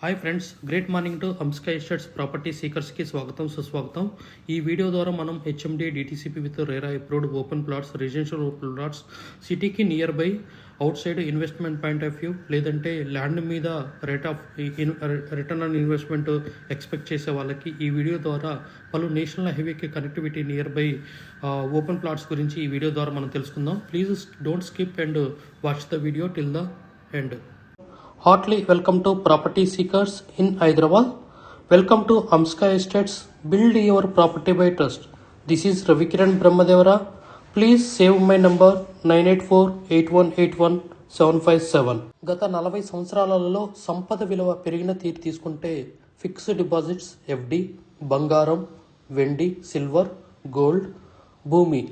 Hi friends, great morning to Amska estates property సీకర్స్కి స్వాగతం సుస్వాగతం. ఈ వీడియో ద్వారా మనం HMD DTCP with RERA approved open plots, residential open plots, సిటీకి nearby, outside investment point of view, లేదంటే land మీద rate of return on investment expect చేసే వాళ్ళకి ఈ వీడియో ద్వారా పలు నేషనల్ హైవేకి connectivity nearby open plots గురించి ఈ వీడియో ద్వారా మనం తెలుసుకుందాం. Please don't skip and watch the video till the end. Heartily welcome to Property Seekers in Hyderabad. Welcome to Amska Estates. Build your property by trust. This is Ravikiran Brahmadevara. Please save my number 9848181757. గత 40 సంవత్సరాలలో సంపద విలువ పెరిగిన తీరు తీసుకుంటే fixed deposits, FD, బంగారం, వెండి, silver, gold, భూమి,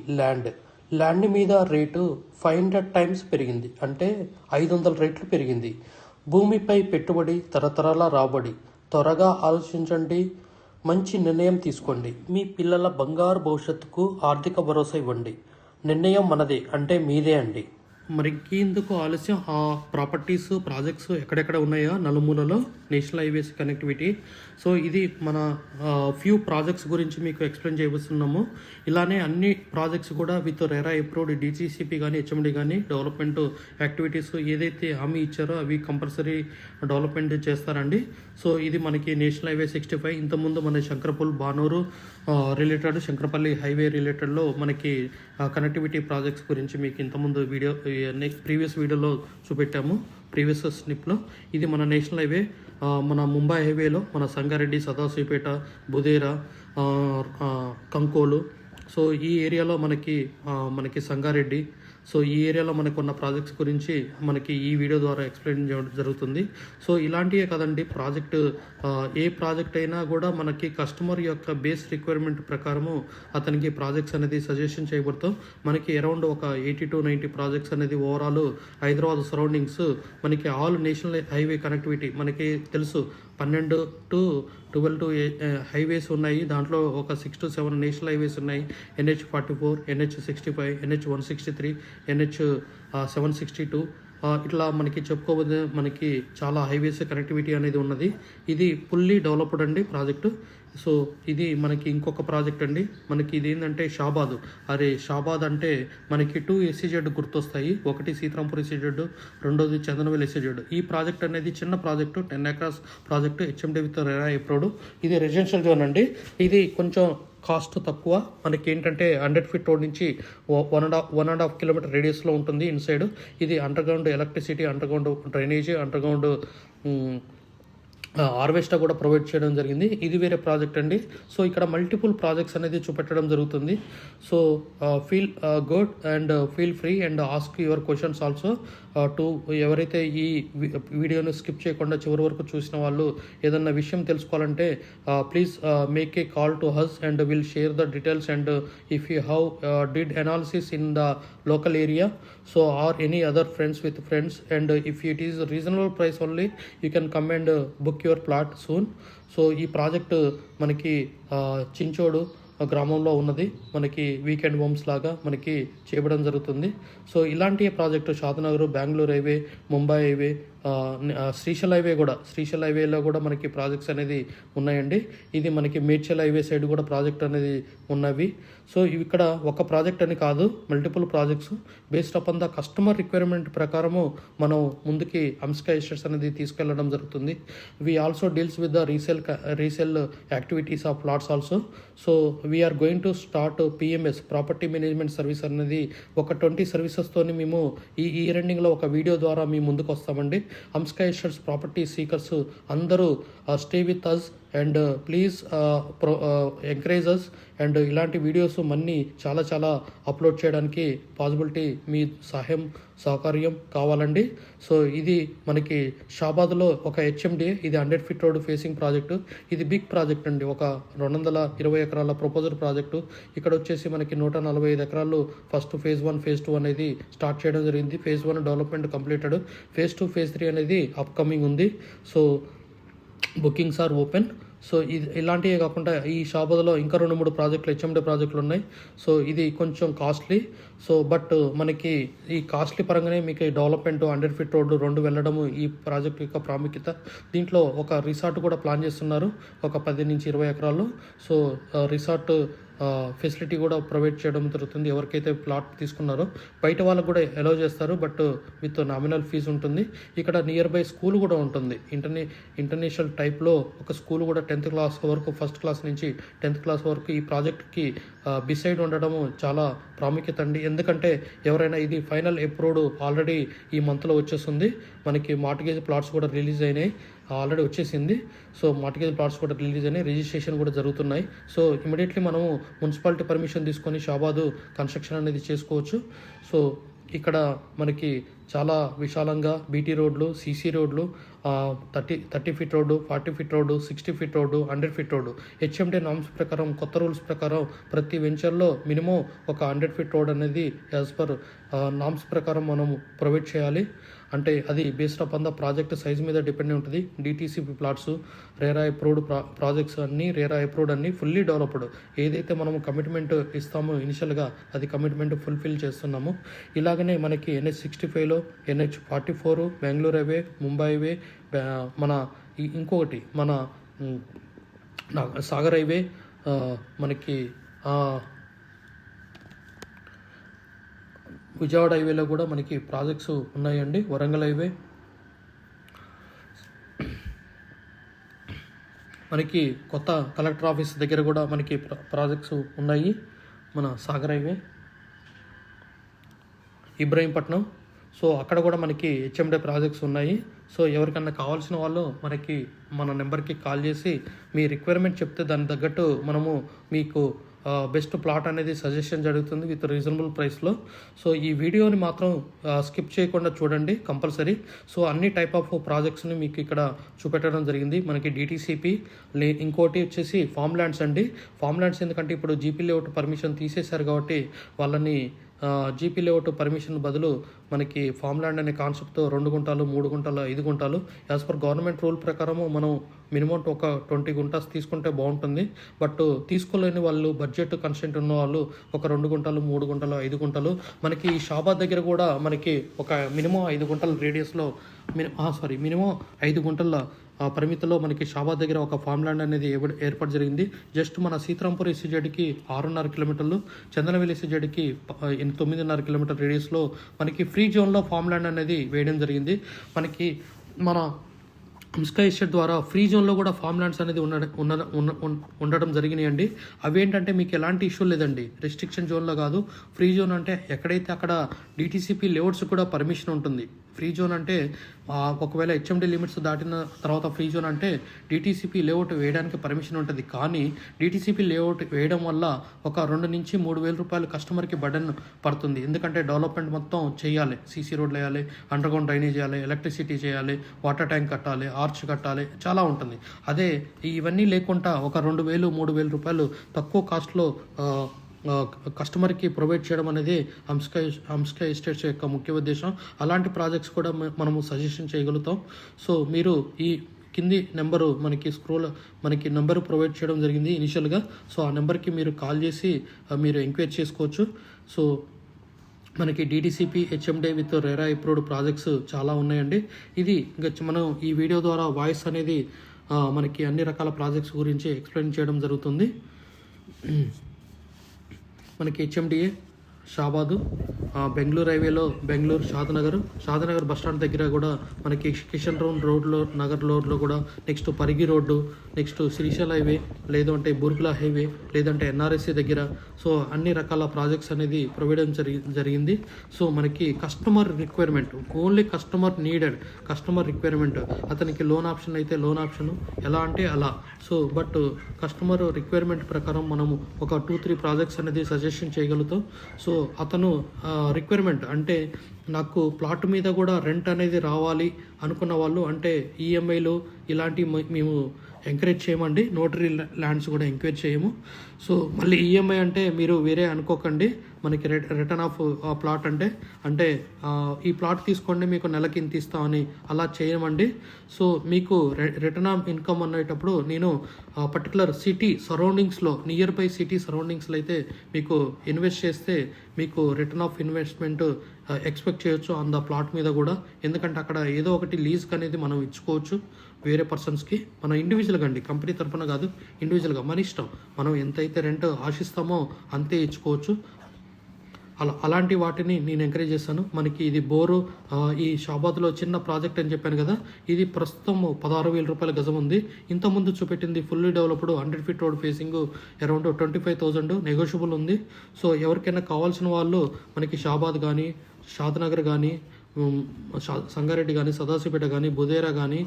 ల్యాండ్ మీద రేటు 500 టైమ్స్ పెరిగింది, అంటే 500 రెట్లు పెరిగింది. భూమిపై పెట్టుబడి, తరతరాల రాబడి. త్వరగా ఆలోచించండి, మంచి నిర్ణయం తీసుకోండి. మీ పిల్లల బంగారు భవిష్యత్తుకు ఆర్థిక భరోసా ఇవ్వండి. నిర్ణయం మనదే, అంటే మీదే అండి. మరి ఇంకెందుకు ఆలస్యం? ఆ ప్రాపర్టీస్, ప్రాజెక్ట్స్ ఎక్కడెక్కడ ఉన్నాయో నలుమూలలో నేషనల్ హైవేస్ కనెక్టివిటీ. సో ఇది మన ఫ్యూ ప్రాజెక్ట్స్ గురించి మీకు ఎక్స్ప్లెయిన్ చేయబోతున్నాము. ఇలానే అన్ని ప్రాజెక్ట్స్ కూడా విత్ రెరా అప్రూవ్డ్ డిజిసిపి కానీ హెచ్ఎండి కానీ డెవలప్మెంట్ యాక్టివిటీస్ ఏదైతే హామీ ఇచ్చారో అవి కంపల్సరీ డెవలప్మెంట్ చేస్తారండి. సో ఇది మనకి నేషనల్ హైవే 65. ఇంతకుముందు మన శంకరపూల్, బానూరు రిలేటెడ్, శంకరపల్లి హైవే రిలేటెడ్లో మనకి కనెక్టివిటీ ప్రాజెక్ట్స్ గురించి మీకు ఇంతకుముందు వీడియో ప్రీవియస్ వీడియోలో చూపెట్టాము, ప్రీవియస్ స్నిప్లో. ఇది మన నేషనల్ హైవే, మన ముంబై హైవేలో మన సంగారెడ్డి, సదాశివపేట, బుదేరా, కంకోలు. సో ఈ ఏరియాలో మనకి సంగారెడ్డి. సో ఈ ఏరియాలో మనకు ఉన్న ప్రాజెక్ట్స్ గురించి మనకి ఈ వీడియో ద్వారా ఎక్స్ప్లెయిన్ చేయడం జరుగుతుంది. సో ఇలాంటివే కదండి ప్రాజెక్ట్, ఏ ప్రాజెక్ట్ అయినా కూడా మనకి కస్టమర్ యొక్క బేస్ రిక్వైర్మెంట్ ప్రకారము అతనికి ప్రాజెక్ట్స్ అనేది సజెషన్ చేయబడతాం. మనకి అరౌండ్ ఒక 80 to 90 ప్రాజెక్ట్స్ అనేది ఓవరాల్ హైదరాబాద్ సరౌండింగ్స్ మనకి ఆల్ నేషనల్ హైవే కనెక్టివిటీ మనకి తెలుసు. 12 to 12 హైవేస్ ఉన్నాయి. దాంట్లో ఒక 6 to 7 నేషనల్ హైవేస్ ఉన్నాయి. NH44, NH65, NH163, NH762. ఇట్లా మనకి చెప్పుకోబోతే మనకి చాలా హైవేస్ కనెక్టివిటీ అనేది ఉన్నది. ఇది ఫుల్లీ డెవలప్డ్ అండి ప్రాజెక్టు. సో ఇది మనకి ఇంకొక ప్రాజెక్ట్ అండి. మనకి ఇది ఏంటంటే షాబాద్ అంటే మనకి 2 SEZ గుర్తొస్తాయి. ఒకటి సీతారాంపూర్ SEZ, రెండోది చందనవేల్ SEZ. ఈ ప్రాజెక్ట్ అనేది చిన్న project, 10 acres project, HMD with RERA approved. ఇది రెసిడెన్షియల్ జోన్ అండి. ఇది కొంచెం కాస్ట్ తక్కువ. మనకి ఏంటంటే 100 feet రోడ్ నుంచి 1.5 kilometer రేడియస్లో ఉంటుంది ఇన్సైడ్. ఇది underground electricity, underground drainage, underground harvester కూడా ప్రొవైడ్ చేయడం జరిగింది. ఇది వేరే ప్రాజెక్ట్ అండి. సో ఇక్కడ మల్టిపుల్ ప్రాజెక్ట్స్ అనేది చూపెట్టడం జరుగుతుంది. So feel good and feel free and ask your questions also to. ఎవరైతే ఈ వీడియోను స్కిప్ చేయకుండా చివరి వరకు చూసిన వాళ్ళు ఏదన్నా విషయం తెలుసుకోవాలంటే please make a call to has and will share the details and if you have did analysis in the local area, so or any other friends with friends, and if it is reasonable price only you can come and book your plot soon. So ఈ project మనకి చించోడు గ్రామంలో ఉన్నది. మనకి weekend homes లాగా మనకి చేయడం జరుగుతుంది. So ఇలాంటి project Shadnagar, Bengaluru highway, Mumbai highway, Srisailam highway కూడా, శ్రీశైలం హైవేలో కూడా మనకి ప్రాజెక్ట్స్ అనేది ఉన్నాయండి. ఇది మనకి మేడ్చల్ హైవే సైడ్ కూడా ప్రాజెక్ట్ అనేది ఉన్నవి. సో ఇక్కడ ఒక ప్రాజెక్ట్ అని కాదు, multiple projects based upon the customer requirement ప్రకారము మనం ముందుకి అంస్కా ఎస్టేట్స్ అనేది తీసుకెళ్లడం జరుగుతుంది. We also deals with the resale activities of plots also. So we are going to start PMS, property management service అనేది ఒక 20 సర్వీసెస్తోని మేము ఈ ఇయర్ ఎండింగ్లో ఒక వీడియో ద్వారా మీ ముందుకు వస్తామండి. అంస్కా ఎస్టేట్స్ ప్రాపర్టీ సీకర్స్ అందరూ stay with us and please encourage us. And ఇలాంటి వీడియోస్ మన్ని చాలా అప్లోడ్ చేయడానికి పాసిబిలిటీ మీ సహకార్యం కావాలండి. సో ఇది మనకి షాబాద్లో ఒక హెచ్ఎండి, ఇది 100 feet రోడ్ ఫేసింగ్ ప్రాజెక్టు. ఇది బిగ్ ప్రాజెక్ట్ అండి, ఒక 220 ఎకరాల ప్రపోజల్ ప్రాజెక్టు. ఇక్కడ వచ్చేసి మనకి 145 ఎకరాలు ఫస్ట్ ఫేజ్ 1, ఫేజ్ 2 అనేది స్టార్ట్ చేయడం జరిగింది. Phase 1 development completed. Phase 2, phase 3 అనేది అప్కమింగ్ ఉంది. So bookings are open. So ఇది ఇలాంటివే కాకుండా ఈ షాబాద్లో ఇంకా 2-3 ప్రాజెక్టులు, హెచ్ఎండి ప్రాజెక్టులు ఉన్నాయి. సో ఇది కొంచెం కాస్ట్లీ. సో బట్ మనకి ఈ కాస్ట్లీ పరంగానే మీకు డెవలప్మెంట్ 100 ఫీట్ రోడ్డు 2 వెళ్ళడము ఈ ప్రాజెక్ట్ యొక్క ప్రాముఖ్యత. దీంట్లో ఒక రిసార్ట్ కూడా ప్లాన్ చేస్తున్నారు ఒక 10 నుంచి 20 ఎకరాల్లో. సో రిసార్ట్ ఫెసిలిటీ కూడా ప్రొవైడ్ చేయడం జరుగుతుంది. ఎవరికైతే ప్లాట్ తీసుకున్నారో బయట వాళ్ళకు కూడా అలౌ చేస్తారు, బట్ విత్ నామినల్ ఫీజు ఉంటుంది. ఇక్కడ నియర్ బై స్కూల్ కూడా ఉంటుంది. ఇంటర్నేషనల్ టైప్లో ఒక స్కూల్ కూడా 10th క్లాస్ వరకు, ఫస్ట్ క్లాస్ నుంచి 10th క్లాస్ వరకు ఈ ప్రాజెక్ట్కి బిసైడ్ ఉండడము చాలా ప్రాముఖ్యత అండి. ఎందుకంటే ఎవరైనా ఇది ఫైనల్ అప్రూవ్డ్ ఆల్రెడీ ఈ మంత్లో వచ్చేస్తుంది. మనకి మార్ట్గేజ్ ప్లాట్స్ కూడా రిలీజ్ అయినాయి, ఆల్రెడీ వచ్చేసింది. సో మార్ట్గేజ్ ప్లాట్స్ కూడా రిలీజ్ అయినాయి, రిజిస్ట్రేషన్ కూడా జరుగుతున్నాయి. సో ఇమీడియట్లీ మనము మున్సిపాలిటీ పర్మిషన్ తీసుకొని షాబాదు కన్స్ట్రక్షన్ అనేది చేసుకోవచ్చు. సో ఇక్కడ మనకి చాలా విశాలంగా బీటీ రోడ్లు, సీసీ రోడ్లు, 30 feet road, 40 feet road, 60 feet road, 100 feet road, HMD norms ప్రకారం, కొత్త రూల్స్ ప్రకారం ప్రతి వెంచర్లో మినిమం ఒక 100 ఫీట్ రోడ్ అనేది యాజ్ పర్ నామ్స్ ప్రకారం మనం ప్రొవైడ్ చేయాలి. అంటే అది based up on the project size మీద డిపెండ్ ఉంటుంది. DTCP plots, RERA approved projects అన్నీ, రేరా అప్రూవ్డ్ అన్నీ ఫుల్లీ డెవలప్డ్. ఏదైతే మనము కమిట్మెంట్ ఇస్తామో ఇనిషియల్గా అది కమిట్మెంట్ ఫుల్ఫిల్ చేస్తున్నాము. ఇలాగనే మనకి NH65లో, NH44, Bengaluru highway, Mumbai highway, మన ఇంకొకటి మన సాగర్ హైవే, మనకి విజయవాడ హైవేలో కూడా మనకి ప్రాజెక్ట్స్ ఉన్నాయండి. వరంగల్ హైవే, మనకి కొత్త కలెక్టర్ ఆఫీస్ దగ్గర కూడా మనకి ప్రాజెక్ట్స్ ఉన్నాయి. మన సాగర్ హైవే, ఇబ్రహీంపట్నం, సో అక్కడ కూడా మనకి హెచ్ఎండే ప్రాజెక్ట్స్ ఉన్నాయి. సో ఎవరికన్నా కావాల్సిన వాళ్ళు మనకి మన నెంబర్కి కాల్ చేసి మీ రిక్వైర్మెంట్ చెప్తే దానికి తగ్గట్టు మనము మీకు బెస్ట్ ప్లాట్ అనేది సజెషన్ జరుగుతుంది విత్ రీజనబుల్ ప్రైస్లో. సో ఈ వీడియోని మాత్రం స్కిప్ చేయకుండా చూడండి కంపల్సరీ. సో అన్ని టైప్ ఆఫ్ ప్రాజెక్ట్స్ని మీకు ఇక్కడ చూపెట్టడం జరిగింది. మనకి డిటీసీపీ, ఇంకోటి వచ్చేసి ఫామ్ ల్యాండ్స్ అండి. ఫామ్ ల్యాండ్స్ ఎందుకంటే ఇప్పుడు జీపీ లేఅవుట్ పర్మిషన్ తీసేశారు కాబట్టి వాళ్ళని జీపీ లేఅవుట్ పర్మిషన్ బదులు మనకి ఫామ్ ల్యాండ్ అనే కాన్సెప్ట్తో 2 గుంటలు, 3 గుంటలు, 5 గుంటలు యాజ్ పర్ గవర్నమెంట్ రూల్ ప్రకారము మనం మినిమం ఒక 20 గుంటాస్ తీసుకుంటే బాగుంటుంది. బట్ తీసుకోలేని వాళ్ళు, బడ్జెట్ కన్స్టెంట్ ఉన్న వాళ్ళు ఒక 2 గుంటలు, 3 గుంటలు, 5 గుంటలు, మనకి షాబాద్ దగ్గర కూడా మనకి ఒక మినిమం 5 గుంటల రేడియస్లో మినిమం 5 గుంటల పరిమితిలో మనకి షాబాద్ దగ్గర ఒక ఫామ్ ల్యాండ్ అనేది ఏర్పాటు జరిగింది. జస్ట్ మన సీతారాంపూర్ ఎస్సీజెడ్కి 6.5 కిలోమీటర్లు, చందనవేలి ఎస్సీజెడ్కి 9.5 కిలోమీటర్ రేడియస్లో మనకి ఫ్రీ జోన్లో ఫామ్ ల్యాండ్ అనేది వేయడం జరిగింది. మనకి మన అంస్కా ఎస్టేట్ ద్వారా ఫ్రీ జోన్లో కూడా ఫామ్ ల్యాండ్స్ అనేది ఉండడం జరిగినాయండి. అవి ఏంటంటే మీకు ఎలాంటి ఇష్యూ లేదండి, రెస్ట్రిక్షన్ జోన్లో కాదు. ఫ్రీ జోన్ అంటే ఎక్కడైతే అక్కడ డిటీసీపీ లేఅవుట్స్ కూడా పర్మిషన్ ఉంటుంది. ఫ్రీ జోన్ అంటే ఒకవేళ హెచ్ఎండి లిమిట్స్ దాటిన తర్వాత ఫ్రీ జోన్ అంటే డిటీసీపీ లేఅవుట్ వేయడానికి పర్మిషన్ ఉంటుంది. కానీ డిటీసీపీ లేఅవుట్ వేయడం వల్ల ఒక 2 నుంచి 3 వేల రూపాయలు కస్టమర్కి బర్డెన్ పడుతుంది. ఎందుకంటే డెవలప్మెంట్ మొత్తం చేయాలి, సీసీ రోడ్లు వేయాలి, అండర్ గ్రౌండ్ డ్రైనేజ్ చేయాలి, ఎలక్ట్రిసిటీ చేయాలి, వాటర్ ట్యాంక్ కట్టాలి, ఆర్చ్ కట్టాలి, చాలా ఉంటుంది. అదే ఇవన్నీ లేకుండా ఒక 2,000, 3,000 రూపాయలు తక్కువ కాస్ట్లో కస్టమర్కి ప్రొవైడ్ చేయడం అనేది అంస్కా ఎస్టేట్స్ యొక్క ముఖ్య ఉద్దేశం. అలాంటి ప్రాజెక్ట్స్ కూడా మనము సజెషన్ చేయగలుగుతాం. సో మీరు ఈ కింది నెంబరు మనకి నెంబరు ప్రొవైడ్ చేయడం జరిగింది ఇనిషియల్గా. సో ఆ నెంబర్కి మీరు కాల్ చేసి మీరు ఎంక్వైరీ చేసుకోవచ్చు. సో మనకి DTCP, హెచ్ఎండే with RERA approved projects చాలా ఉన్నాయండి. ఇది ఇంకా మనం ఈ వీడియో ద్వారా వాయిస్ అనేది మనకి అన్ని రకాల ప్రాజెక్ట్స్ గురించి ఎక్స్ప్లెయిన్ చేయడం జరుగుతుంది. మనకి హెచ్ఎండిఏ షాబాదు, బెంగళూరు హైవేలో బెంగళూరు షాదనగర్ బస్టాండ్ దగ్గర కూడా మనకి కిషన్ రోడ్లో నగర్ రోడ్లో కూడా, next Parigi road, next Srisaila highway, లేదంటే బుర్గులా హైవే, లేదంటే ఎన్ఆర్ఎస్సి దగ్గర. సో అన్ని రకాల ప్రాజెక్ట్స్ అనేది ప్రొవైడ్ జరిగింది. సో మనకి customer requirement, only customer needed, customer requirement. అతనికి లోన్ ఆప్షన్ అయితే లోన్ ఆప్షన్, ఎలా అంటే అలా. సో బట్ కస్టమర్ రిక్వైర్మెంట్ ప్రకారం మనము ఒక 2-3 ప్రాజెక్ట్స్ అనేది సజెషన్ చేయగలుగుతాం. సో అతను రిక్వైర్మెంట్ అంటే నాకు ప్లాట్ మీద కూడా రెంట్ అనేది రావాలి అనుకున్న వాళ్ళు, అంటే ఈఎంఐలు ఇలాంటివి మేము ఎంకరేజ్ చేయమండి. నోటరీ ల్యాండ్స్ కూడా ఎంకరేజ్ చేయము. సో మళ్ళీ ఈఎంఐ అంటే మీరు వేరే అనుకోకండి. మనకి రిటర్న్ ఆఫ్ ప్లాట్ అంటే ఈ ప్లాట్ తీసుకోండి మీకు నెలకి ఇంత ఇస్తామని అలా చేయమండి. సో మీకు రిటర్న్ ఆఫ్ ఇన్కమ్ అనేటప్పుడు నేను పర్టికులర్ సిటీ సరౌండింగ్స్లో, నియర్ బై సిటీ సరౌండింగ్స్లో అయితే మీకు ఇన్వెస్ట్ చేస్తే మీకు రిటర్న్ ఆఫ్ ఇన్వెస్ట్మెంట్ ఎక్స్పెక్ట్ చేయొచ్చు ఆన్ ద ప్లాట్ మీద కూడా. ఎందుకంటే అక్కడ ఏదో ఒకటి లీజ్కి అనేది మనం ఇచ్చుకోవచ్చు వేరే పర్సన్స్కి. మనం ఇండివిజువల్గా అండి, కంపెనీ తరఫున కాదు, ఇండివిజువల్గా మన ఇష్టం. మనం ఎంతైతే రెంట్ ఆశిస్తామో అంతే ఇచ్చుకోవచ్చు. అలాంటి వాటిని నేను ఎంకరేజ్ చేస్తాను. మనకి ఇది బోరు ఈ షాబాద్లో చిన్న ప్రాజెక్ట్ అని చెప్పాను కదా, ఇది ప్రస్తుతం 16,000 రూపాయల గజం ఉంది. ఇంతకుముందు చూపెట్టింది fully developed 100 feet road facing around 25,000 negotiable ఉంది. సో ఎవరికైనా కావాల్సిన వాళ్ళు మనకి షాబాద్ కానీ, షాద్నగర్ కానీ, సంగారెడ్డి కానీ, సదాశివపేట కానీ, బుదేరా కానీ,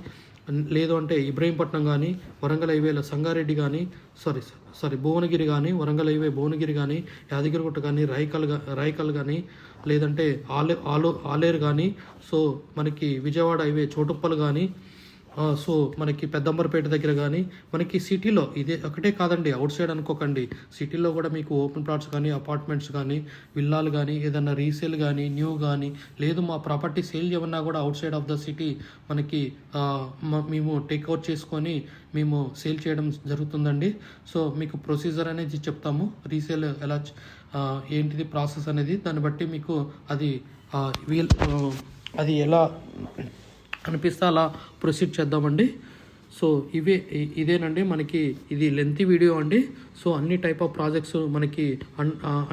లేదు అంటే ఇబ్రహీంపట్నం కానీ, వరంగల్ హైవేలో సంగారెడ్డి కానీ, భువనగిరి కానీ, వరంగల్ హైవే భువనగిరి కానీ, యాదగిరిగుట్ట కానీ, రాయకల్ కానీ, లేదంటే ఆలేరు కానీ, సో మనకి విజయవాడ హైవే చోటుప్పల్ కానీ, సో మనకి పెద్దంబర్పేట దగ్గర కానీ, మనకి సిటీలో ఇదే ఒకటే కాదండి, అవుట్ సైడ్ అనుకోకండి, సిటీలో కూడా మీకు ఓపెన్ ప్లాట్స్ కానీ, అపార్ట్మెంట్స్ కానీ, విల్లాలు కానీ, ఏదన్నా రీసేల్ కానీ, న్యూ కానీ, లేదు మా ప్రాపర్టీ సేల్ చేయమన్నా కూడా out side of the city మనకి మేము టేక్అవుట్ చేసుకొని మేము సేల్ చేయడం జరుగుతుందండి. సో మీకు ప్రొసీజర్ అనేది చెప్తాము, రీసేల్ ఎలా ఏంటిది ప్రాసెస్ అనేది, దాన్ని బట్టి మీకు అది ఎలా అనిపిస్తే అలా ప్రొసీడ్ చేద్దామండి. సో ఇదేనండి మనకి ఇది లెంతీ వీడియో అండి. సో అన్ని టైప్ ఆఫ్ ప్రాజెక్ట్స్ మనకి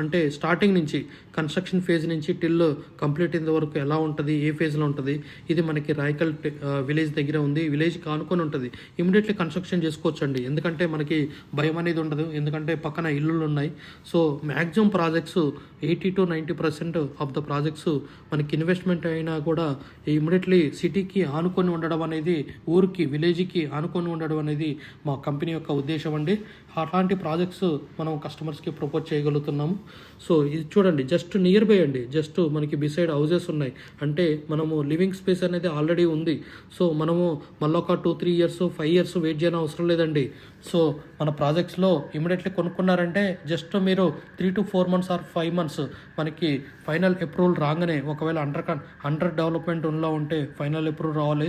అంటే స్టార్టింగ్ నుంచి కన్స్ట్రక్షన్ ఫేజ్ నుంచి టిల్ కంప్లీట్ అయిన వరకు ఎలా ఉంటుంది, ఏ ఫేజ్లో ఉంటుంది, ఇది మనకి రాయకల్ విలేజ్ దగ్గర ఉంది. విలేజ్కి ఆనుకొని ఉంటుంది, ఇమీడియట్లీ కన్స్ట్రక్షన్ చేసుకోవచ్చండి. ఎందుకంటే మనకి భయం అనేది ఉండదు, ఎందుకంటే పక్కన ఇల్లులు ఉన్నాయి. So maximum projects 80 to 90% of the projects మనకి ఇన్వెస్ట్మెంట్ అయినా కూడా ఇమీడియట్లీ సిటీకి ఆనుకొని ఉండడం అనేది, ఊరికి విలేజ్కి ఆనుకొని ఉండడం అనేది మా కంపెనీ యొక్క ఉద్దేశం అండి. అలాంటి ప్రాజెక్ట్స్ మనం కస్టమర్స్కి ప్రపోజ్ చేయగలుగుతున్నాము. సో ఇది చూడండి, జస్ట్ నియర్ బై అండి, జస్ట్ మనకి బిసైడ్ హౌజెస్ ఉన్నాయి, అంటే మనము లివింగ్ స్పేస్ అనేది ఆల్రెడీ ఉంది. సో మనము మళ్ళీ ఒక 2-3 years 5 years వెయిట్ చేయడం అవసరం లేదండి. సో మన ప్రాజెక్ట్స్లో ఇమీడియట్లీ కొనుక్కున్నారంటే జస్ట్ మీరు 3 to 4 months ఆర్ 5 months మనకి ఫైనల్ అప్రూవల్ రాగానే, ఒకవేళ అండర్ డెవలప్మెంట్ ఉన్నలో ఉంటే ఫైనల్ అప్రూవల్ రావాలి,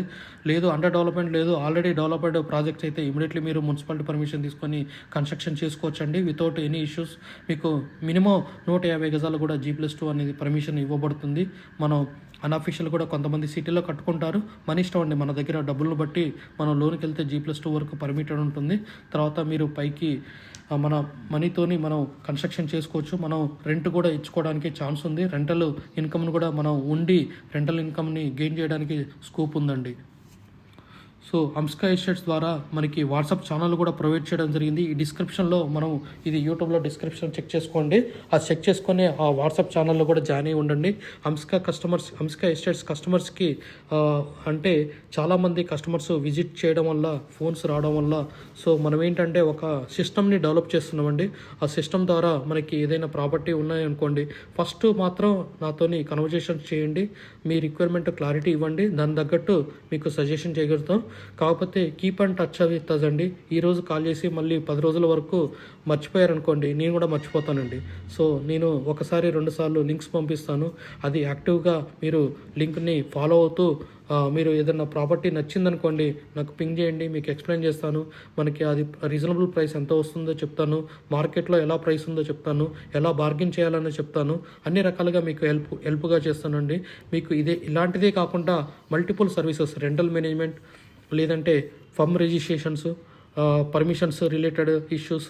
లేదు అండర్ డెవలప్మెంట్ లేదు ఆల్రెడీ డెవలప్డ్ ప్రాజెక్ట్స్ అయితే ఇమీడియట్లీ మీరు మున్సిపాలిటీ పర్మిషన్ తీసుకొని కన్స్ట్రక్షన్ చేసుకోవచ్చండి వితౌట్ ఎనీ ఇష్యూస్. మీకు మినిమం 150 గజాలు కూడా G+2 అనేది పర్మిషన్ ఇవ్వబడుతుంది. మనం అన్అఫీషియల్ కూడా కొంతమంది సిటీలో కట్టుకుంటారు, మన ఇష్టం అండి. మన దగ్గర డబ్బులను బట్టి మనం లోన్కి వెళ్తే G+2 వరకు పర్మిటెడ్ ఉంటుంది. తర్వాత మీరు పైకి మన మనీతోని మనం కన్స్ట్రక్షన్ చేసుకోవచ్చు. మనం రెంట్ కూడా ఇచ్చుకోవడానికి ఛాన్స్ ఉంది. రెంటల్ ఇన్కమ్ని కూడా మనం రెంటల్ ఇన్కమ్ని గెయిన్ చేయడానికి స్కోప్ ఉందండి. సో అంస్కా ఎస్టేట్స్ ద్వారా మనకి వాట్సాప్ ఛానల్ కూడా ప్రొవైడ్ చేయడం జరిగింది. ఈ డిస్క్రిప్షన్లో మనం ఇది యూట్యూబ్లో డిస్క్రిప్షన్ చెక్ చేసుకోండి, అది చెక్ చేసుకొని ఆ వాట్సాప్ ఛానల్లో కూడా జాయిన్ అయి ఉండండి. అంస్కా ఎస్టేట్స్ కస్టమర్స్కి అంటే చాలామంది కస్టమర్స్ విజిట్ చేయడం వల్ల, ఫోన్స్ రావడం వల్ల, సో మనం ఏంటంటే ఒక సిస్టమ్ని డెవలప్ చేస్తున్నామండి. ఆ సిస్టమ్ ద్వారా మనకి ఏదైనా ప్రాపర్టీ ఉన్నాయనుకోండి, ఫస్ట్ మాత్రం నాతోని కన్వర్జేషన్ చేయండి, మీ రిక్వైర్మెంట్ క్లారిటీ ఇవ్వండి, దాని తగ్గట్టు మీకు సజెషన్ చేయగలుగుతాం. కాకపోతే keep and touch with us అండి. ఈరోజు కాల్ చేసి మళ్ళీ 10 రోజుల వరకు మర్చిపోయారనుకోండి, నేను కూడా మర్చిపోతానండి. సో నేను 1-2 సార్లు లింక్స్ పంపిస్తాను, అది యాక్టివ్గా మీరు లింక్ని ఫాలో అవుతూ మీరు ఏదైనా ప్రాపర్టీ నచ్చిందనుకోండి నాకు పింగ్ చేయండి, మీకు ఎక్స్ప్లెయిన్ చేస్తాను. మనకి అది రీజనబుల్ ప్రైస్ ఎంత వస్తుందో చెప్తాను, మార్కెట్లో ఎలా ప్రైస్ ఉందో చెప్తాను, ఎలా బార్గెన్ చేయాలని చెప్తాను, అన్ని రకాలుగా మీకు హెల్ప్గా చేస్తానండి. మీకు ఇలాంటిదే కాకుండా మల్టిపుల్ సర్వీసెస్, రెంటల్ మేనేజ్మెంట్, లేదంటే firm registrations, permissions related issues,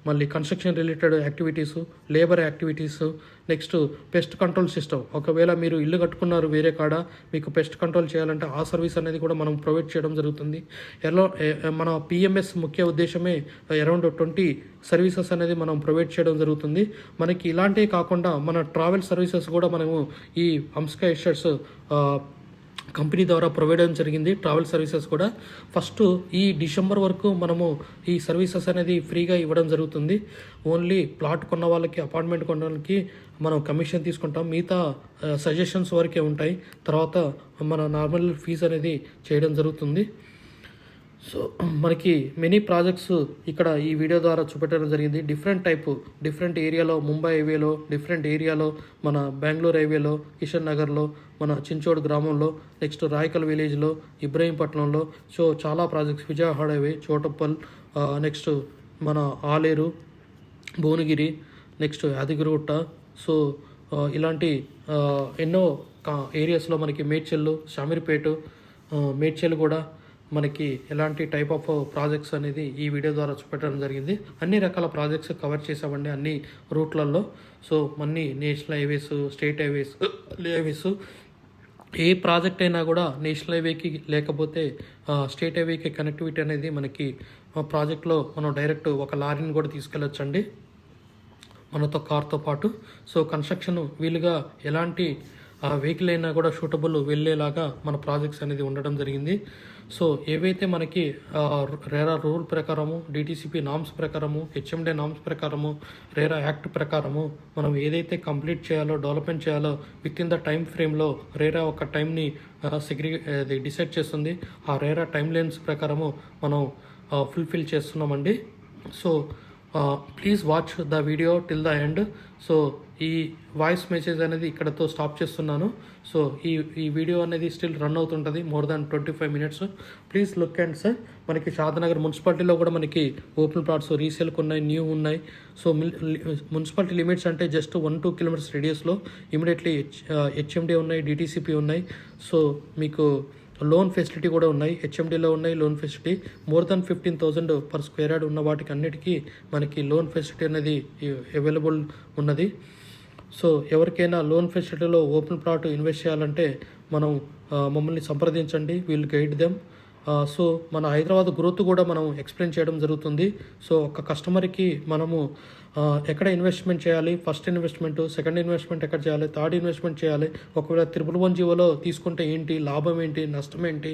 మళ్ళీ construction related activities, labour activities, next pest control system. ఒకవేళ మీరు ఇల్లు కట్టుకున్నారు వేరే కాడ, మీకు పెస్ట్ కంట్రోల్ చేయాలంటే ఆ సర్వీస్ అనేది కూడా మనం ప్రొవైడ్ చేయడం జరుగుతుంది. మన PMS ముఖ్య ఉద్దేశమే అరౌండ్ 20 సర్వీసెస్ అనేది మనం ప్రొవైడ్ చేయడం జరుగుతుంది. మనకి ఇలాంటివి కాకుండా మన ట్రావెల్ సర్వీసెస్ కూడా మనము ఈ అంస్కా ఎస్టేట్స్ కంపెనీ ద్వారా ప్రొవైడ్ చేయడం జరిగింది. ట్రావెల్ సర్వీసెస్ కూడా ఫస్ట్ ఈ డిసెంబర్ వరకు మనము ఈ సర్వీసెస్ అనేది ఫ్రీగా ఇవ్వడం జరుగుతుంది. ఓన్లీ ప్లాట్ కొన్న వాళ్ళకి, అపార్ట్మెంట్ కొన్న వాళ్ళకి మనం కమిషన్ తీసుకుంటాం, మిగతా సజెషన్స్ వరకే ఉంటాయి. తర్వాత మన నార్మల్ ఫీజు అనేది చేయడం జరుగుతుంది. సో మనకి మెనీ ప్రాజెక్ట్స్ ఇక్కడ ఈ వీడియో ద్వారా చూపెట్టడం జరిగింది. డిఫరెంట్ ఏరియాలో, ముంబై హైవేలో, డిఫరెంట్ ఏరియాలో, మన బెంగళూరు హైవేలో, కిషన్ నగర్లో, మన చించోడ్ గ్రామంలో, నెక్స్ట్ రాయకల్ విలేజ్లో, ఇబ్రహీంపట్నంలో. సో చాలా projects, Vijayawada highway, Choutuppal, next మన ఆలేరు, భువనగిరి, నెక్స్ట్ యాదగిరిగుట్ట. సో ఇలాంటి ఎన్నో ఏరియాస్లో మనకి మేడ్చల్, షామీర్పేట, మేడ్చల్ కూడా మనకి ఎలాంటి టైప్ ఆఫ్ ప్రాజెక్ట్స్ అనేది ఈ వీడియో ద్వారా చూపెట్టడం జరిగింది. అన్ని రకాల ప్రాజెక్ట్స్ కవర్ చేసామండి అన్ని రూట్లలో. సో అన్ని నేషనల్ హైవేస్, స్టేట్ హైవేస్ ఏ ప్రాజెక్ట్ అయినా కూడా నేషనల్ హైవేకి లేకపోతే స్టేట్ హైవేకి కనెక్టివిటీ అనేది మనకి ప్రాజెక్ట్లో మనం డైరెక్ట్ ఒక లారీని కూడా తీసుకెళ్ళొచ్చండి మనతో కార్తో పాటు. సో కన్స్ట్రక్షన్ వీలుగా ఎలాంటి వెహికల్ అయినా కూడా షూటబుల్ వెళ్ళేలాగా మన ప్రాజెక్ట్స్ అనేది ఉండడం జరిగింది. సో ఏవైతే మనకి రేరా రూల్ ప్రకారము, డిటీసీపీ నామ్స్ ప్రకారము, హెచ్ఎండే నామ్స్ ప్రకారము, రేరా యాక్ట్ ప్రకారము మనం ఏదైతే కంప్లీట్ చేయాలో, డెవలప్మెంట్ చేయాలో విత్ ఇన్ ద టైం ఫ్రేమ్లో రేరా ఒక టైంని డిసైడ్ చేస్తుంది. ఆ రేరా టైం లైన్స్ ప్రకారము మనం ఫుల్ఫిల్ చేస్తున్నామండి. So please watch the video till the end. So ఈ వాయిస్ మెసేజ్ అనేది ఇక్కడతో స్టాప్ చేస్తున్నాను. సో ఈ వీడియో అనేది స్టిల్ రన్ అవుతుంటుంది more than 25 minutes. Please look and sir, మనకి షాద్నగర్ మున్సిపాలిటీలో కూడా మనకి ఓపెన్ ప్లాట్స్ రీసేల్కి ఉన్నాయి, న్యూ ఉన్నాయి. సో మున్సిపాలిటీ లిమిట్స్ అంటే జస్ట్ 1-2 kilometers రేడియస్లో ఇమీడియట్లీ హెచ్ఎండి ఉన్నాయి, డిటీసీపీ ఉన్నాయి. సో మీకు లోన్ ఫెసిలిటీ కూడా ఉన్నాయి, హెచ్ఎండిలో ఉన్నాయి loan facility. More than 15,000 per square yard ఉన్న వాటికి అన్నిటికీ మనకి లోన్ ఫెసిలిటీ అనేది అవైలబుల్ ఉన్నది. సో ఎవరికైనా లోన్ ఫెసిలిటీలో ఓపెన్ ప్లాట్ ఇన్వెస్ట్ చేయాలంటే మనం మమ్మల్ని సంప్రదించండి, విల్ గైడ్ దెమ్. సో మన హైదరాబాద్ గ్రోత్ కూడా మనం ఎక్స్ప్లెయిన్ చేయడం జరుగుతుంది. సో ఒక కస్టమర్కి మనము ఎక్కడ ఇన్వెస్ట్మెంట్ చేయాలి, ఫస్ట్ ఇన్వెస్ట్మెంట్, సెకండ్ ఇన్వెస్ట్మెంట్ ఎక్కడ చేయాలి, థర్డ్ ఇన్వెస్ట్మెంట్ చేయాలి, ఒకవేళ 111 జీవోలో తీసుకుంటే ఏంటి, లాభం ఏంటి, నష్టం ఏంటి,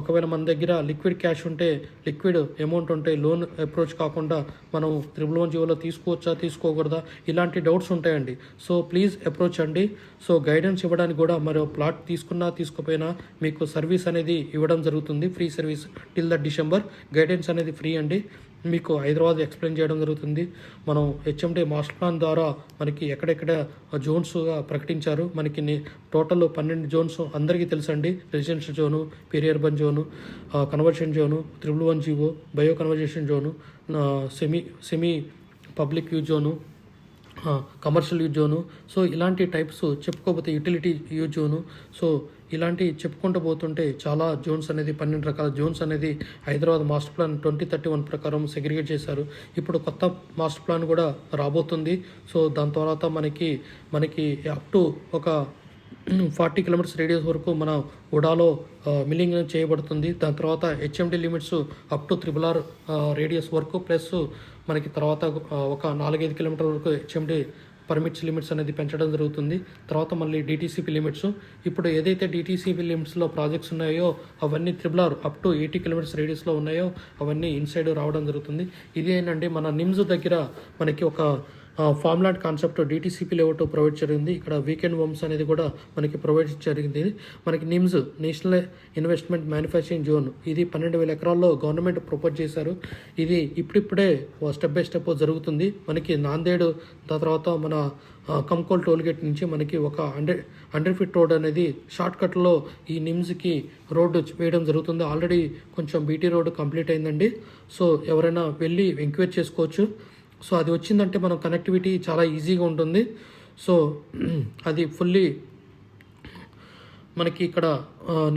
ఒకవేళ మన దగ్గర లిక్విడ్ క్యాష్ ఉంటే, లిక్విడ్ అమౌంట్ ఉంటే లోన్ అప్రోచ్ కాకుండా మనం 111 జీవోలో తీసుకోవచ్చా, తీసుకోకూడదా, ఇలాంటి డౌట్స్ ఉంటాయండి. సో ప్లీజ్ అప్రోచ్ అండి. సో గైడెన్స్ ఇవ్వడానికి కూడా మరో ప్లాట్ తీసుకున్నా తీసుకోపోయినా మీకు సర్వీస్ అనేది ఇవ్వడం జరుగుతుంది, free service till the December. Guidance అనేది ఫ్రీ అండి, మీకు హైదరాబాద్ ఎక్స్ప్లెయిన్ చేయడం జరుగుతుంది. మనం హెచ్ఎండి మాస్టర్ ప్లాన్ ద్వారా మనకి ఎక్కడెక్కడ జోన్స్గా ప్రకటించారు. మనకి టోటల్ 12 జోన్స్ అందరికీ తెలుసండి. Residential zone, peri urban zone, conversion zone, 111 GO, bio conversation zone, semi public use zone, commercial use zone. So ఇలాంటి టైప్స్ చెప్పుకోకపోతే యూటిలిటీ యూజ్ జోను. సో ఇలాంటి చెప్పుకుంటూ పోతుంటే చాలా జోన్స్ అనేది 12 రకాల జోన్స్ అనేది హైదరాబాద్ మాస్టర్ ప్లాన్ 2031 ప్రకారం సెగ్రిగేట్ చేశారు. ఇప్పుడు కొత్త మాస్టర్ ప్లాన్ కూడా రాబోతుంది. సో దాని తర్వాత మనకి అప్ టు ఒక 40 kilometers రేడియస్ వరకు మన ఉడాలో మిల్లింగ్ చేయబడుతుంది. దాని తర్వాత HMD limits up to RRR radius వరకు, ప్లస్ మనకి తర్వాత ఒక 4-5 kilometers వరకు హెచ్ఎండి పర్మిట్స్ లిమిట్స్ అనేది పెంచడం జరుగుతుంది. తర్వాత మళ్ళీ డిటీసీపీ లిమిట్స్, ఇప్పుడు ఏదైతే డిటీసీపీ లిమిట్స్లో ప్రాజెక్ట్స్ ఉన్నాయో అవన్నీ RRR అప్ టు 80 kilometers రేడియస్లో ఉన్నాయో అవన్నీ ఇన్సైడ్ రావడం జరుగుతుంది. ఇది ఏంటంటే మన నిమ్స్ దగ్గర మనకి ఒక farm land concept DTCP layout provide జరిగింది. ఇక్కడ వీకెండ్ హోమ్స్ అనేది కూడా మనకి ప్రొవైడ్ జరిగింది. మనకి NIMS national investment manufacturing zone ఇది 12,000 ఎకరాల్లో గవర్నమెంట్ ప్రపోజ్ చేశారు. ఇది ఇప్పుడిప్పుడే స్టెప్ బై స్టెప్ జరుగుతుంది. మనకి నాందేడ్ తర్వాత మన కంకోల్ టోల్గేట్ నుంచి మనకి ఒక 100 feet రోడ్ అనేది షార్ట్ కట్లో ఈ నిమ్స్కి రోడ్డు వేయడం జరుగుతుంది. ఆల్రెడీ కొంచెం బీటీ రోడ్ కంప్లీట్ అయిందండి. సో ఎవరైనా వెళ్ళి ఎంక్వైరీ చేసుకోవచ్చు. సో అది వచ్చిందంటే మనం కనెక్టివిటీ చాలా ఈజీగా ఉంటుంది. సో అది ఫుల్లీ మనకి ఇక్కడ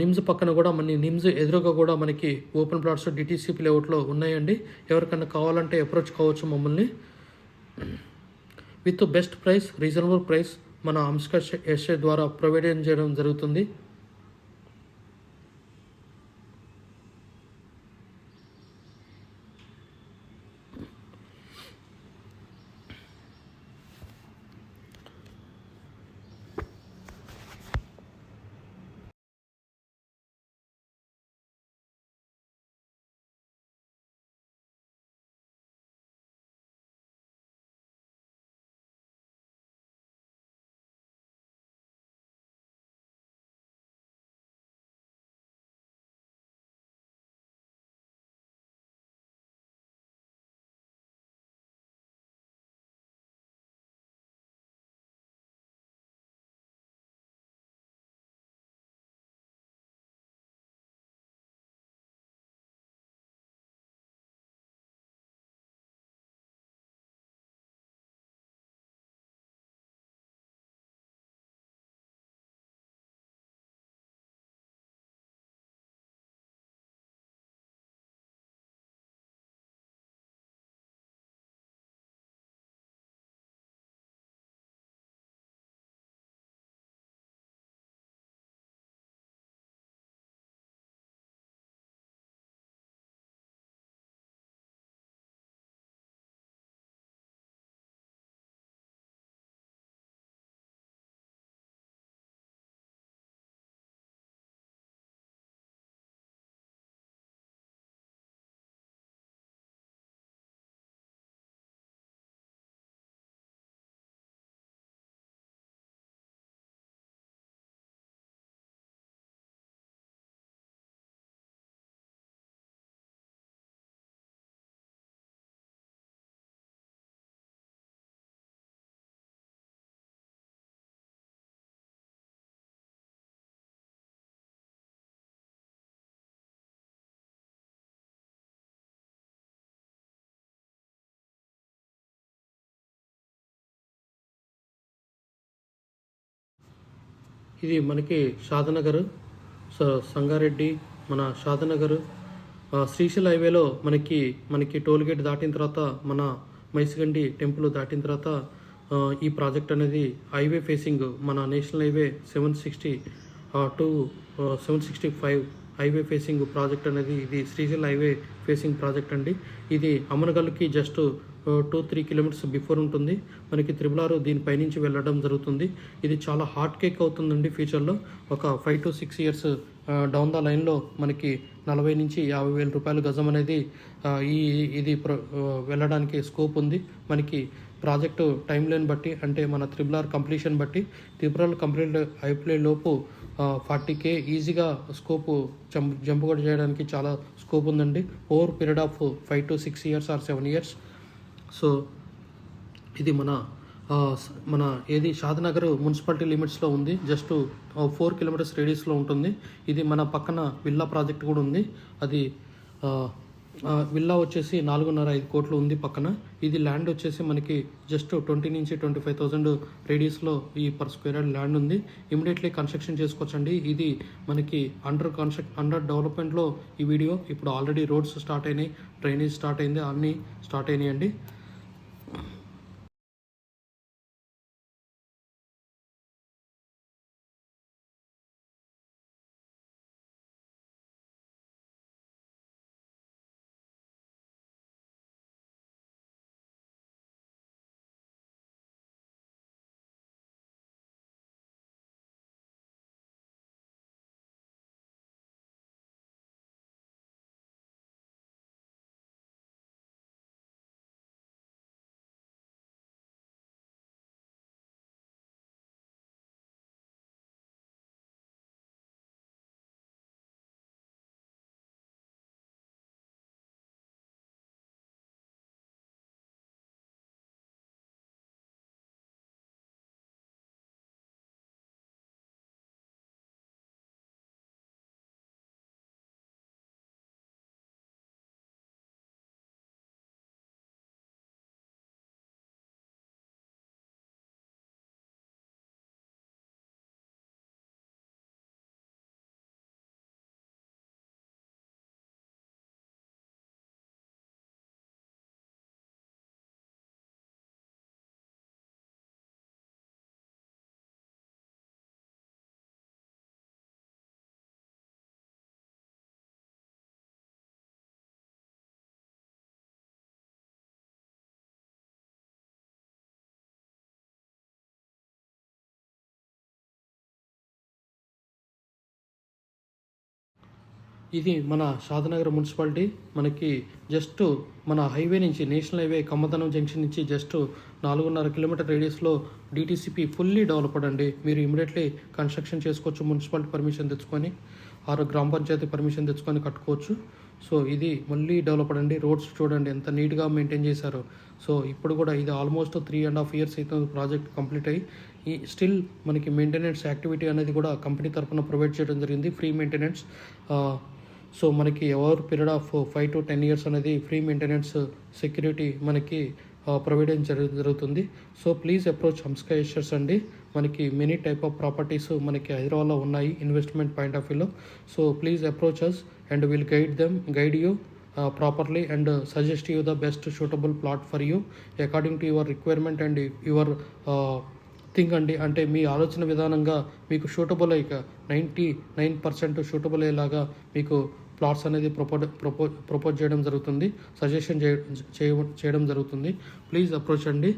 నిమ్స్ పక్కన కూడా నిమ్స్ ఎదురుగా కూడా మనకి ఓపెన్ ప్లాట్స్ డిటీసీపీ లేఅవుట్లో ఉన్నాయండి. ఎవరికైనా కావాలంటే అప్రోచ్ కావచ్చు మమ్మల్ని. With best price, reasonable price మన అంస్కర్ ఎస్ఏ ద్వారా ప్రొవైడ్ చేయడం జరుగుతుంది. ఇది మనకి షాదనగర్, సంగారెడ్డి, మన షాదనగర్, శ్రీశైల హైవేలో మనకి టోల్ గేట్ దాటిన తర్వాత, మన మైసిగండి టెంపుల్ దాటిన తర్వాత ఈ ప్రాజెక్ట్ అనేది హైవే ఫేసింగ్ మన national highway 760 to 765 highway facing project అనేది ఇది శ్రీశైల హైవే ఫేసింగ్ ప్రాజెక్ట్ అండి. ఇది అమనగల్కి జస్ట్ 2-3 కిలోమీటర్స్ బిఫోర్ ఉంటుంది. మనకి త్రిబుల్ దీనిపైనుంచి వెళ్ళడం జరుగుతుంది. ఇది చాలా హాట్ కేక్ అవుతుందండి ఫ్యూచర్లో. ఒక 5 to 6 ఇయర్స్ డౌన్ ద లైన్లో మనకి 40,000-50,000 రూపాయల గజం అనేది ఇది వెళ్ళడానికి స్కోప్ ఉంది. మనకి ప్రాజెక్టు టైం లైన్ బట్టి, అంటే మన త్రిబుల్ కంప్లీషన్ బట్టి, త్రిబుల్ కంప్లీట్ అయిపోయే లోపు 40K ఈజీగా స్కోపు జంప్ కూడా చేయడానికి చాలా స్కోప్ ఉందండి. Over period of 5 to 6 years or 7 years. So ఇది మన ఏది షాద్నగర్ మున్సిపాలిటీ లిమిట్స్లో ఉంది. జస్ట్ 4 కిలోమీటర్స్ రేడియస్లో ఉంటుంది. ఇది మన పక్కన విల్లా ప్రాజెక్ట్ కూడా ఉంది. అది విల్లా వచ్చేసి 4.5 కోట్లు ఉంది పక్కన. ఇది ల్యాండ్ వచ్చేసి మనకి జస్ట్ 20,000-25,000 రేడియస్లో ఈ పర్ స్క్వేర్ యార్డ్ ల్యాండ్ ఉంది. ఇమీడియట్లీ కన్స్ట్రక్షన్ చేసుకోవచ్చండి. ఇది మనకి అండర్ డెవలప్మెంట్లో ఈ వీడియో. ఇప్పుడు ఆల్రెడీ రోడ్స్ స్టార్ట్ అయినాయి, డ్రైనేజ్ స్టార్ట్ అయింది, అన్నీ స్టార్ట్ అయినాయండి. ఇది మన షాద్నగర్ మున్సిపాలిటీ. మనకి జస్ట్ మన హైవే నుంచి, నేషనల్ హైవే కమ్మదనం జంక్షన్ నుంచి జస్ట్ 4.5 కిలోమీటర్ రేడియస్లో డిటీసీపీ ఫుల్లీ డెవలప్డ్ అండి. మీరు ఇమీడియట్లీ కన్స్ట్రక్షన్ చేసుకోవచ్చు, మున్సిపాలిటీ పర్మిషన్ తెచ్చుకొని, ఆరు గ్రామ పంచాయతీ పర్మిషన్ తెచ్చుకొని కట్టుకోవచ్చు. సో ఇది మళ్ళీ డెవలప్డ్ అండి. రోడ్స్ చూడండి ఎంత నీట్గా మెయింటైన్ చేశారో. సో ఇప్పుడు కూడా ఇది ఆల్మోస్ట్ 3.5 ఇయర్స్ అవుతుంది ప్రాజెక్ట్ కంప్లీట్ అయ్యి. స్టిల్ మనకి మెయింటెనెన్స్ యాక్టివిటీ అనేది కూడా కంపెనీ తరఫున ప్రొవైడ్ చేయడం జరిగింది, ఫ్రీ మెయింటెనెన్స్. సో మనకి over period of 5 to 10 years అనేది ఫ్రీ మెయింటెనెన్స్ సెక్యూరిటీ మనకి ప్రొవైడ్ జరుగుతుంది. So please approach Hamska estates అండి. మనకి మెనీ టైప్ ఆఫ్ ప్రాపర్టీస్ మనకి హైదరాబాద్లో ఉన్నాయి ఇన్వెస్ట్మెంట్ పాయింట్ ఆఫ్ వ్యూలో. So please approach us and will guide you properly and suggest you the best suitable plot for you according to your requirement and your think అండి. అంటే మీ ఆలోచన విధానంగా మీకు suitable అయ్యి 99% షూటబుల్ అయ్యేలాగా మీకు ప్లాట్స్ అనేది ప్రపోజ్ చేయడం జరుగుతుంది, సజెషన్ చేయడం జరుగుతుంది. ప్లీజ్ అప్రోచ్ అండి.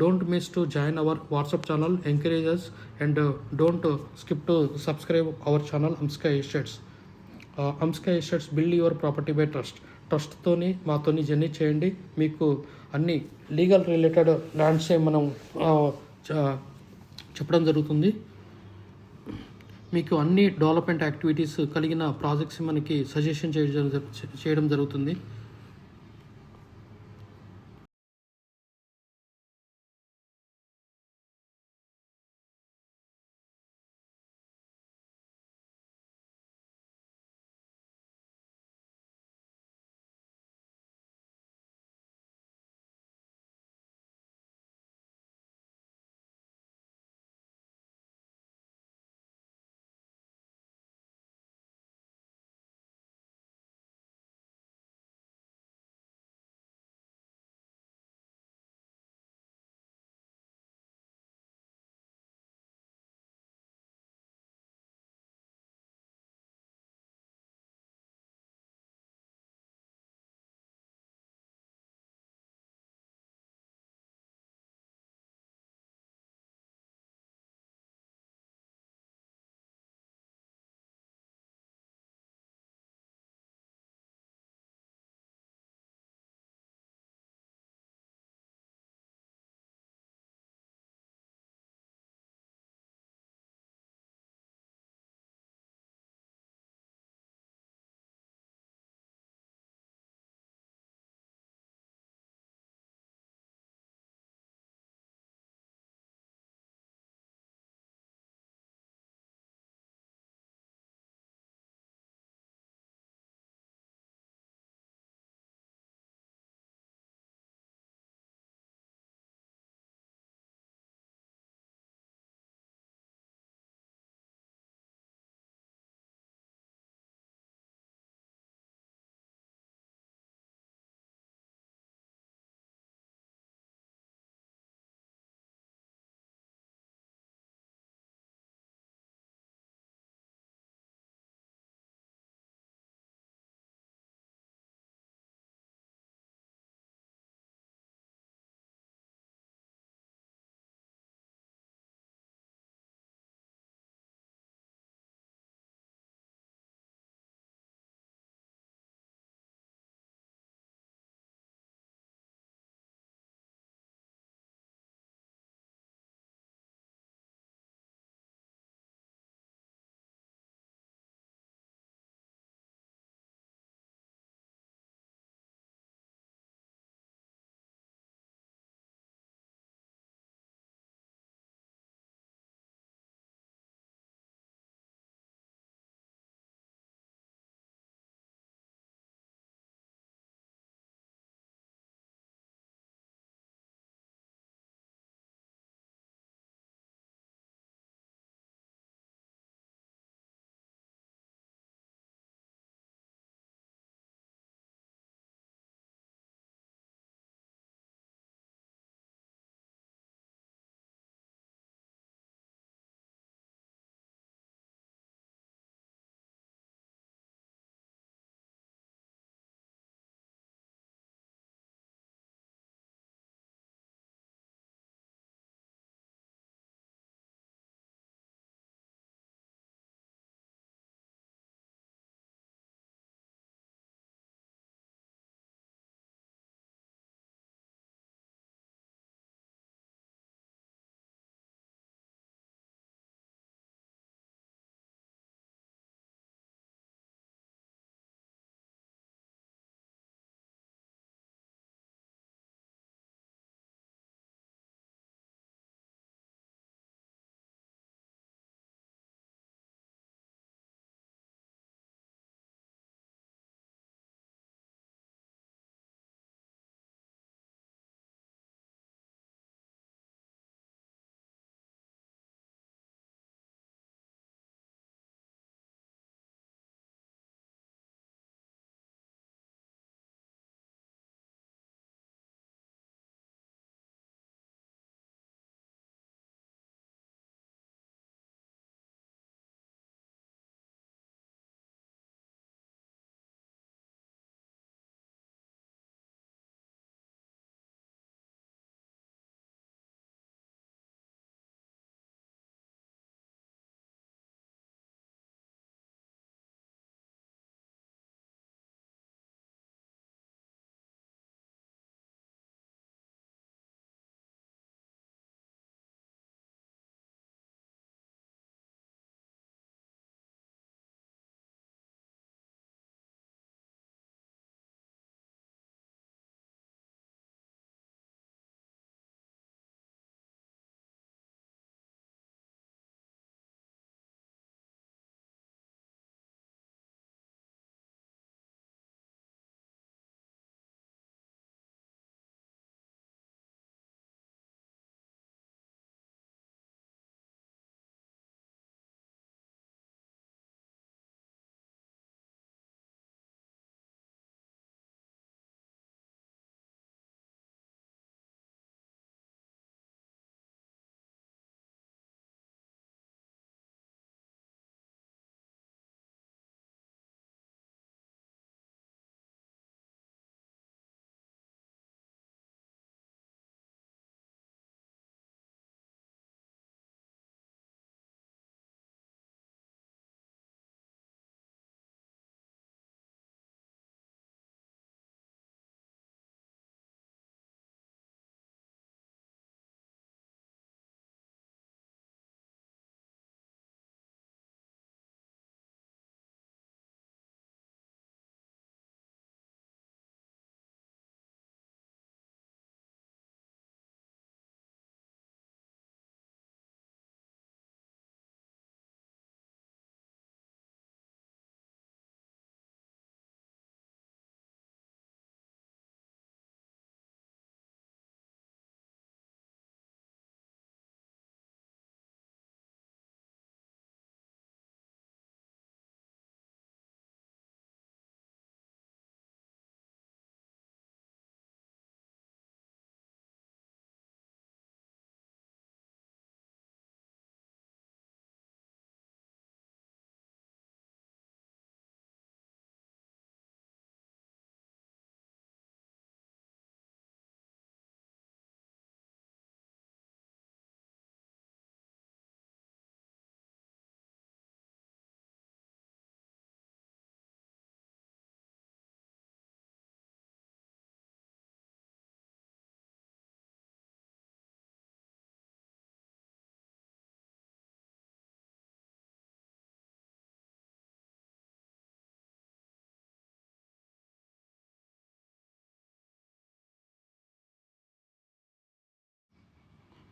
Don't miss to join our WhatsApp channel, encourages and don't skip to subscribe our channel Hamska estates. Hamska estates build your property by ట్రస్ట్తోని మాతోని జర్నీ చేయండి. మీకు అన్ని లీగల్ రిలేటెడ్ ల్యాండ్స్ మనం చెప్పడం జరుగుతుంది. మీకు అన్ని డెవలప్మెంట్ యాక్టివిటీస్ కలిగిన ప్రాజెక్ట్స్ మనకి సజెషన్ చేయడం జరుగుతుంది.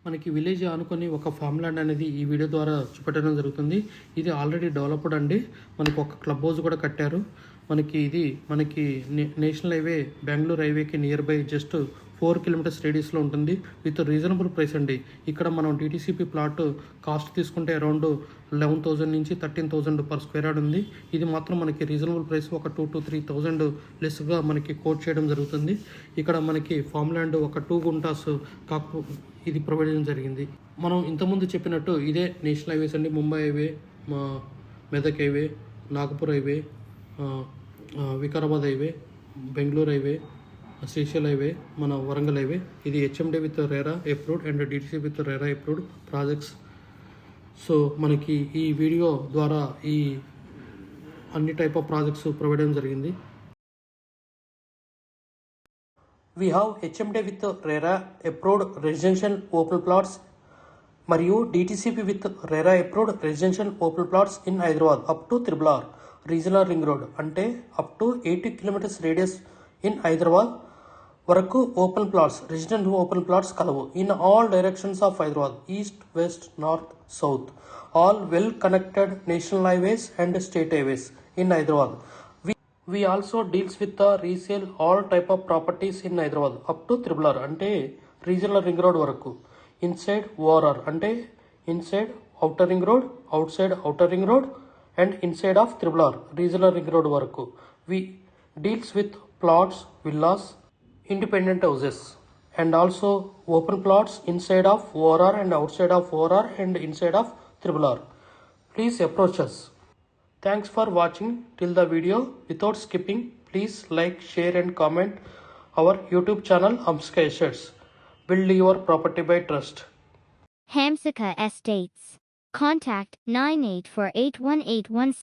మనకి విలేజ్ ఆనుకొని ఒక ఫామ్ ల్యాండ్ అనేది ఈ వీడియో ద్వారా చూపెట్టడం జరుగుతుంది. ఇది ఆల్రెడీ డెవలప్డ్ అండి. మనకి ఒక క్లబ్ హౌస్ కూడా కట్టారు. మనకి నేషనల్ హైవే బెంగళూరు హైవేకి నియర్ బై జస్ట్ 4 కిలోమీటర్స్ రేడియస్లో ఉంటుంది విత్ రీజనబుల్ ప్రైస్ అండి. ఇక్కడ మనం డిటీసీపీ ప్లాట్ కాస్ట్ తీసుకుంటే అరౌండ్ 11,000 నుంచి 13,000 పర్ స్క్వేర్ యార్డ్ ఉంది. ఇది మాత్రం మనకి రీజనబుల్ ప్రైస్ ఒక 2 to 3,000 లెస్గా మనకి కోట్ చేయడం జరుగుతుంది. ఇక్కడ మనకి ఫామ్ ల్యాండ్ ఒక 2 గుంటాస్ ఇది ప్రొవైడ్ చేయడం జరిగింది. మనం ఇంతకుముందు చెప్పినట్టు ఇదే నేషనల్ హైవేస్ అండి. Mumbai highway, Medak highway, Nagpur highway, Vikarabad highway, Bengaluru highway, Srisailam highway, మన వరంగల్ హైవే. ఇది HMD with RERA approved and DTC with RERA approved projects. So మనకి ఈ వీడియో ద్వారా ఈ అన్ని టైప్ ఆఫ్ ప్రాజెక్ట్స్ ప్రొవైడ్ చేయడం జరిగింది. We have HMD with RERA approved residential open plots మరియు DTCP with RERA approved residential open plots in Hyderabad up to RRR regional ring road అంటే up to 80 kilometres radius in Hyderabad వరకు open plots resident open plots కలవు in all directions of Hyderabad east west north south all well connected national highways and state highways in Hyderabad. We also deals with the resale all type of properties in Hyderabad up to RRR అంటే regional ring road వరకు. Inside ORR అంటే inside outer ring road, outside outer ring road and inside of RRR regional ring road వరకు. We deals with plots, villas, independent houses and also open plots inside of ORR and outside of ORR and inside of RRR. Please approach us. Thanks for watching till the video. Without skipping, please like, share and comment our YouTube channel Hamsika Estates. Build your property by trust. Hamsika Estates. Contact 98481817.